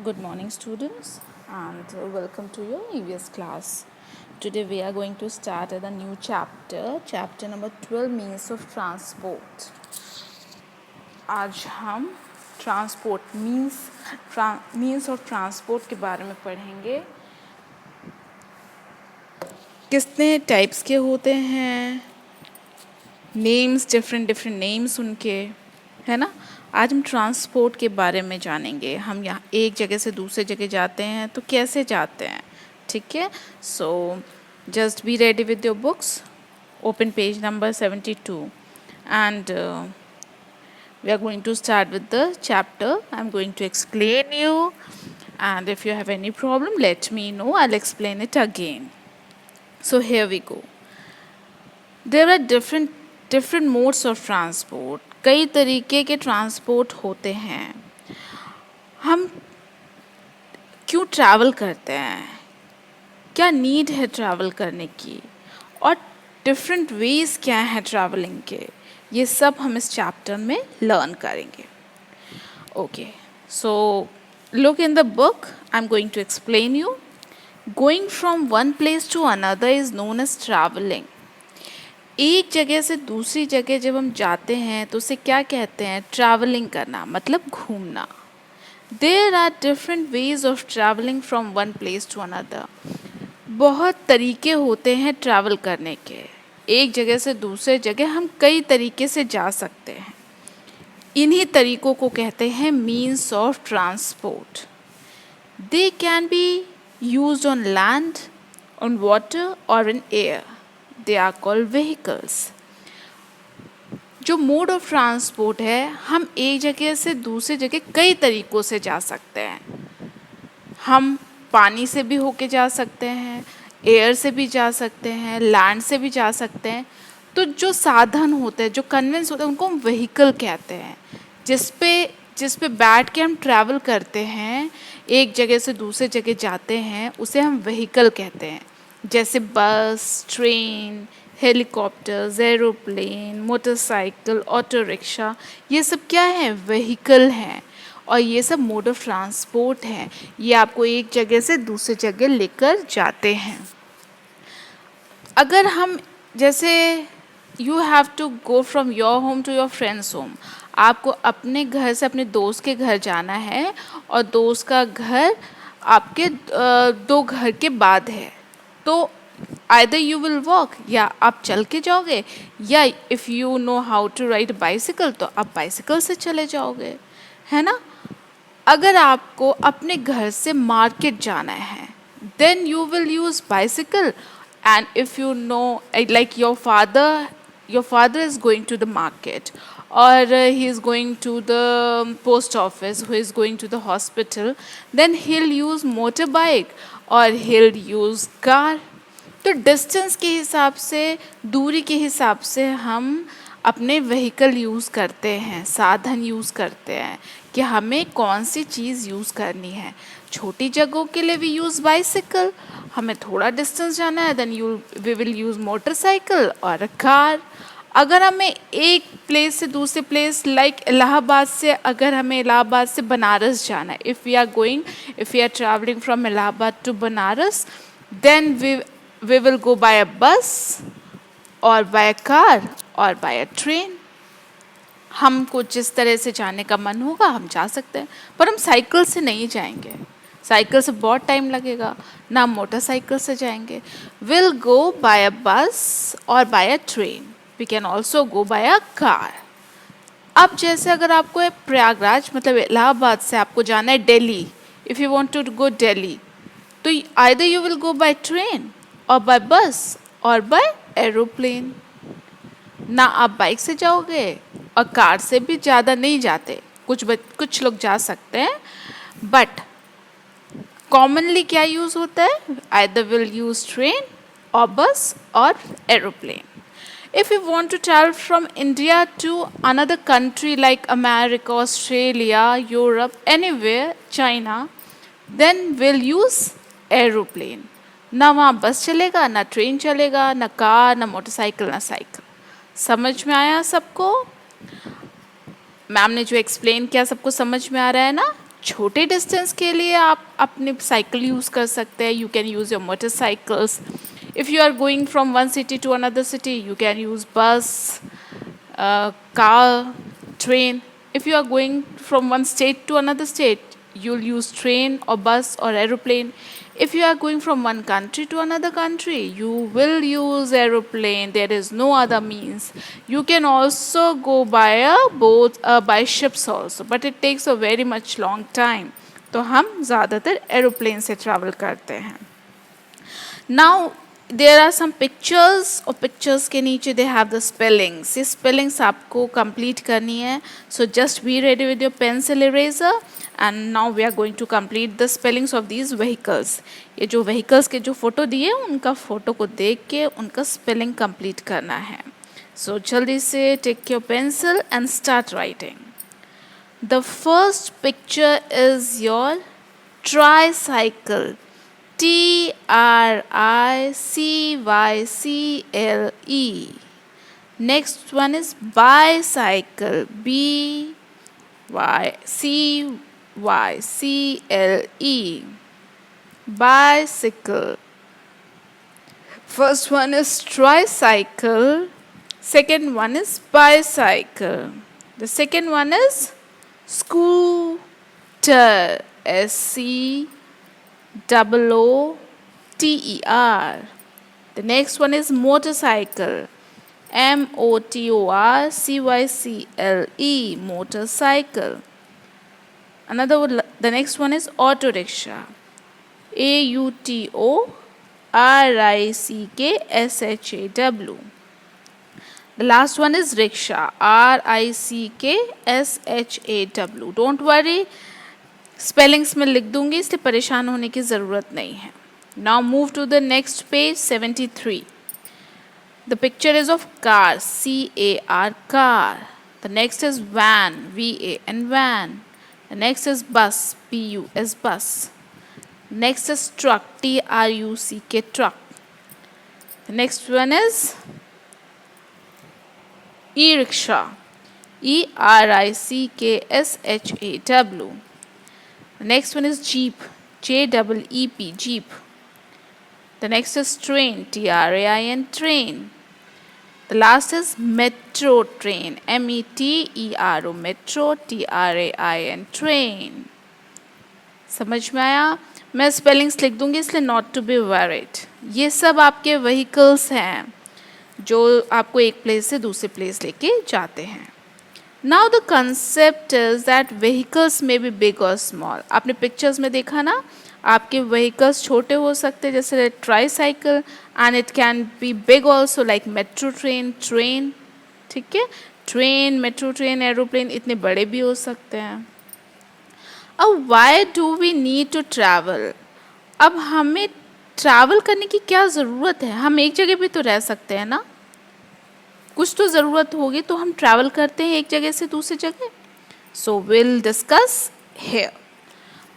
Good morning, students, and welcome to your EVS class. Today, we are going to start a new chapter number 12 means of transport. आज हम transport means of transport के बारे में पढ़ेंगे. कितने types के होते हैं, नेम्स, डिफरेंट नेम्स उनके, है ना. आज हम ट्रांसपोर्ट के बारे में जानेंगे. हम यहाँ एक जगह से दूसरे जगह जाते हैं तो कैसे जाते हैं, ठीक है. So just be ready with your books. Open page number 72 and we are going to start with the chapter. I'm going to explain you, and if you have any problem let me know. I'll explain it again. So here we go. There are different modes of transport. कई तरीके के transport होते हैं. हम क्यों travel करते हैं, क्या नीड है ट्रैवल करने की, और डिफरेंट वेज क्या है ट्रैवलिंग के, ये सब हम इस चैप्टर में लर्न करेंगे. Okay, so look in the book. I'm going to explain you. Going from one place to another is known as traveling. एक जगह से दूसरी जगह जब हम जाते हैं तो उसे क्या कहते हैं, ट्रैवलिंग करना, मतलब घूमना. There are different ways of travelling from one place to another. बहुत तरीके होते हैं ट्रैवल करने के. एक जगह से दूसरे जगह हम कई तरीके से जा सकते हैं. इन्हीं तरीकों को कहते हैं means of transport. They can be used on land, on water और in air. They are called vehicles. जो मोड ऑफ ट्रांसपोर्ट है, हम एक जगह से दूसरी जगह कई तरीक़ों से जा सकते हैं. हम पानी से भी होके जा सकते हैं, एयर से भी जा सकते हैं, लैंड से भी जा सकते हैं. तो जो साधन होते हैं, जो कन्वेंस होते हैं, उनको हम व्हीकल कहते हैं. जिस पे बैठ के हम ट्रैवल करते हैं, एक जगह से दूसरे जगह जाते हैं, उसे हम व्हीकल कहते हैं. जैसे बस, train, helicopters, aeroplane, motorcycle, auto rickshaw, ये सब क्या है, व्हीकल हैं. और ये सब मोड ऑफ ट्रांसपोर्ट हैं. ये आपको एक जगह से दूसरी जगह लेकर जाते हैं. अगर हम जैसे you have to go from your home to your friend's home. आपको अपने घर से अपने दोस्त के घर जाना है, और दोस्त का घर आपके 2 घर के बाद है. तो आइदर यू विल वॉक, या आप चल के जाओगे, या if you know how to ride bicycle तो आप बाइसिकल से चले जाओगे, है ना. अगर आपको अपने घर से मार्केट जाना है, then you will use bicycle. And if you know, like your father is going to the market, or he is going to the post office, who is going to the hospital, then he'll use motorbike or he'll use car. तो distance के हिसाब से, दूरी के हिसाब से हम अपने व्हीकल यूज़ करते हैं, साधन यूज़ करते हैं कि हमें कौन सी चीज़ यूज़ करनी है. छोटी जगहों के लिए वी यूज़ बाइसिकल. हमें थोड़ा डिस्टेंस जाना है, then we will use motorcycle और कार. अगर हमें एक प्लेस से दूसरे प्लेस, लाइक इलाहाबाद से, अगर हमें इलाहाबाद से बनारस जाना है, if we are travelling from Allahabad to Banaras, then we will go by a bus और बाय अ कार और बाय अ ट्रेन. हमको जिस तरह से जाने का मन होगा हम जा सकते हैं, पर हम साइकिल से नहीं जाएंगे. साइकिल से बहुत टाइम लगेगा, ना हम मोटरसाइकिल से जाएंगे. Will go by a bus और by a train. We can also go by a car. अब जैसे अगर आपको प्रयागराज, मतलब इलाहाबाद से आपको जाना है Delhi, if you want to go Delhi, तो either you will go by train और बाय बस और बाय एरोप्लेन. ना आप बाइक से जाओगे, और कार से भी ज़्यादा नहीं जाते. कुछ लोग जा सकते हैं, बट कॉमनली क्या यूज़ होता है, आइदर विल यूज़ ट्रेन और बस और aeroplane. If you want to travel from India to another country like America, Australia, Europe, anywhere, China, then we'll use aeroplane. ना वहाँ बस चलेगा, ना ट्रेन चलेगा, ना कार, ना मोटरसाइकिल, ना साइकिल. समझ में आया सबको? मैम ने जो एक्सप्लेन किया सबको समझ में आ रहा है ना? छोटे डिस्टेंस के लिए आप अपने साइकिल यूज़ कर सकते हैं. You can use your motorcycles. If you are going from one city to another city, you can use bus, car, train. If you are going from one state to another state, you'll use train or bus or aeroplane. If you are going from one country to another country, you will use aeroplane. There is no other means. You can also go by a boat, by ships also, but it takes a very much long time. तो हम ज़्यादातर aeroplane से travel करते हैं. Now there are some pictures, और pictures के नीचे they have the spellings. ये spellings आपको complete करनी है. So just be ready with your pencil eraser, and now we are going to complete the spellings of these vehicles. ये जो vehicles के जो photo दिए उनका photo को देख के उनका spelling complete करना है. So जल्दी से take your pencil and start writing. The first picture is your tricycle. tricycle. Next one is bicycle. bycycle. Bicycle. First one is tricycle. Second one is bicycle. The second one is scooter. SCOOTER. The next one is motorcycle. MOTORCYCLE. Motorcycle. Another one, the next one is auto rickshaw. AUTORICKSHAW. The last one is rickshaw. RICKSHAW. Don't worry, spellings में लिख दूंगी, इसलिए परेशान होने की ज़रूरत नहीं है. Now move to the next page 73. The picture is of car. CAR. Car. The next is van. VAN. Van. The next is bus. BUS. Bus. Next is truck. TRUCK. Truck. The next one is e rickshaw. ERICKSHAW. The next one is jeep. JEEP. Jeep. The next is train. TRAIN. Train. The last is metro train. METERO. Metro. TRAIN. Train. समझ में आया? मैं spellings लिख दूंगी, इसलिए not to be worried. ये सब आपके व्हीकल्स हैं जो आपको एक प्लेस से दूसरे प्लेस लेके जाते हैं. Now the concept is that vehicles may be big or small. आपने पिक्चर्स में देखा ना, आपके vehicles छोटे हो सकते हैं जैसे tricycle, and it can be big also like metro train. ठीक है, ट्रेन, मेट्रो ट्रेन, एरोप्लेन इतने बड़े भी हो सकते हैं. अब why do we need to travel? अब हमें ट्रैवल करने की क्या ज़रूरत है? हम एक जगह भी तो रह सकते हैं ना, कुछ तो ज़रूरत होगी, तो हम ट्रैवल करते हैं एक जगह से दूसरी जगह. So will discuss here.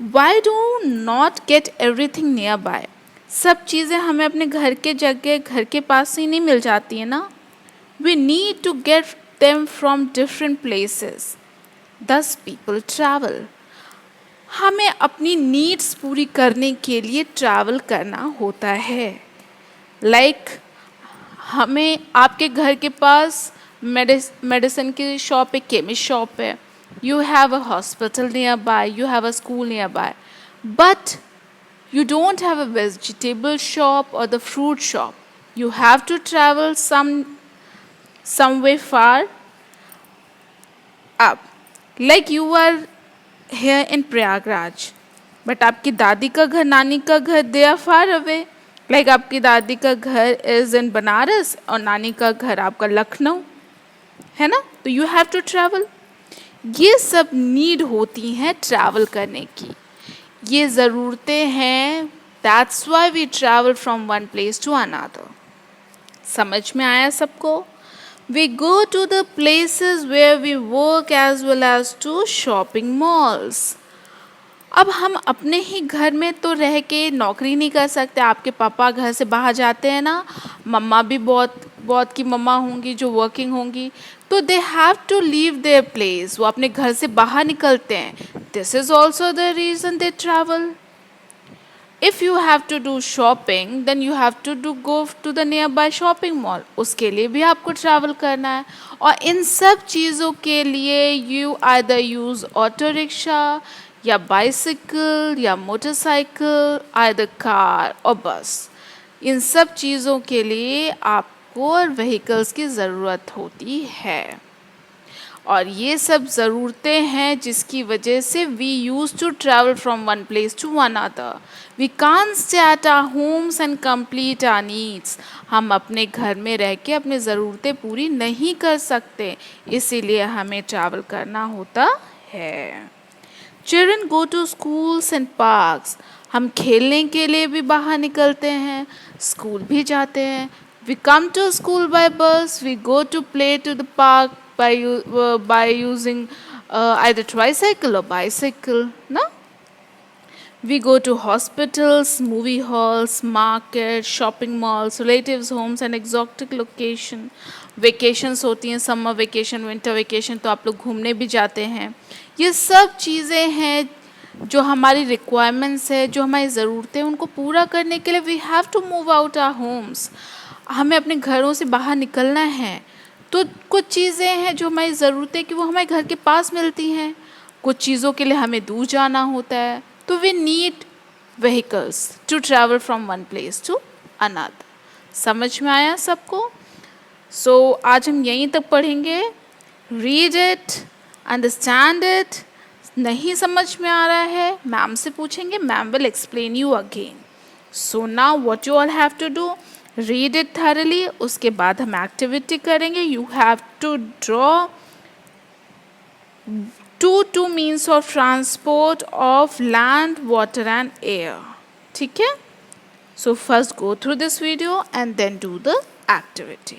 Why do not get everything near by? सब चीज़ें हमें अपने घर के जगह, घर के पास ही नहीं मिल जाती है ना. We need to get them from different places. Thus people travel. हमें अपनी नीड्स पूरी करने के लिए ट्रैवल करना होता है. लाइक हमें आपके घर के पास मेडिसिन की शॉप है, केमिस्ट शॉप है. You have a hospital near by, you have a school near by, but you don't have a vegetable shop or the fruit shop. You have to travel some way far up. Like you are here in Prayagraj, but आपकी दादी का घर, नानी का घर, they are far away. Like आपकी दादी का घर is in बनारस और नानी का घर आपका लखनऊ है ना, तो you have to travel. ये सब नीड होती हैं ट्रैवल करने की, ये ज़रूरतें हैं. That's why we travel from one place to another. समझ में आया सबको? We go to the places where we work as well as to shopping malls. अब हम अपने ही घर में तो रह के नौकरी नहीं कर सकते. आपके पापा घर से बाहर जाते हैं ना, मम्मा भी बहुत की मम्मा होंगी जो वर्किंग होंगी, तो they have to leave their place, वो अपने घर से बाहर निकलते हैं. This is also the reason they travel. If you have to do shopping then you have to do go to the nearby shopping mall, उसके लिए भी आपको ट्रैवल करना है. और इन सब चीज़ों के लिए you either use auto rickshaw या बाइसिकल या मोटरसाइकिल, आइदर कार और बस. इन सब चीज़ों के लिए आपको व्हीकल्स की ज़रूरत होती है. और ये सब ज़रूरतें हैं जिसकी वजह से we use to travel from one place to one other. We can't stay at our homes and complete our needs. हम अपने घर में रह के अपनी ज़रूरतें पूरी नहीं कर सकते, इसीलिए हमें ट्रैवल करना होता है. Children go to schools and parks. हम खेलने के लिए भी बाहर निकलते हैं, स्कूल भी जाते हैं. We come to school by bus, we go to play to the park by using either tricycle or bicycle. No? We go to hospitals, movie halls, markets, shopping malls, relatives' homes and exotic location. Vacations होती हैं, summer vacation, winter vacation, तो आप लोग घूमने भी जाते हैं. ये सब चीज़ें हैं जो हमारी रिक्वायरमेंट्स है, जो हमारी ज़रूरतें हैं, उनको पूरा करने के लिए we have to move out our homes. हमें अपने घरों से बाहर निकलना है. तो कुछ चीज़ें हैं जो हमारी ज़रूरतें कि वो हमारे घर के पास मिलती हैं, कुछ चीज़ों के लिए हमें दूर जाना होता है. तो we need vehicles to travel from one place to another. समझ में आया सबको? सो आज हम यहीं तक पढ़ेंगे. Read it, understand it. नहीं समझ में आ रहा है, मैम से पूछेंगे, ma'am will explain you again. So now what you all have to do, read it thoroughly. उसके बाद हम एक्टिविटी करेंगे. You have to draw two means of transport of land, water and air. ठीक है? So first go through this video and then do the activity.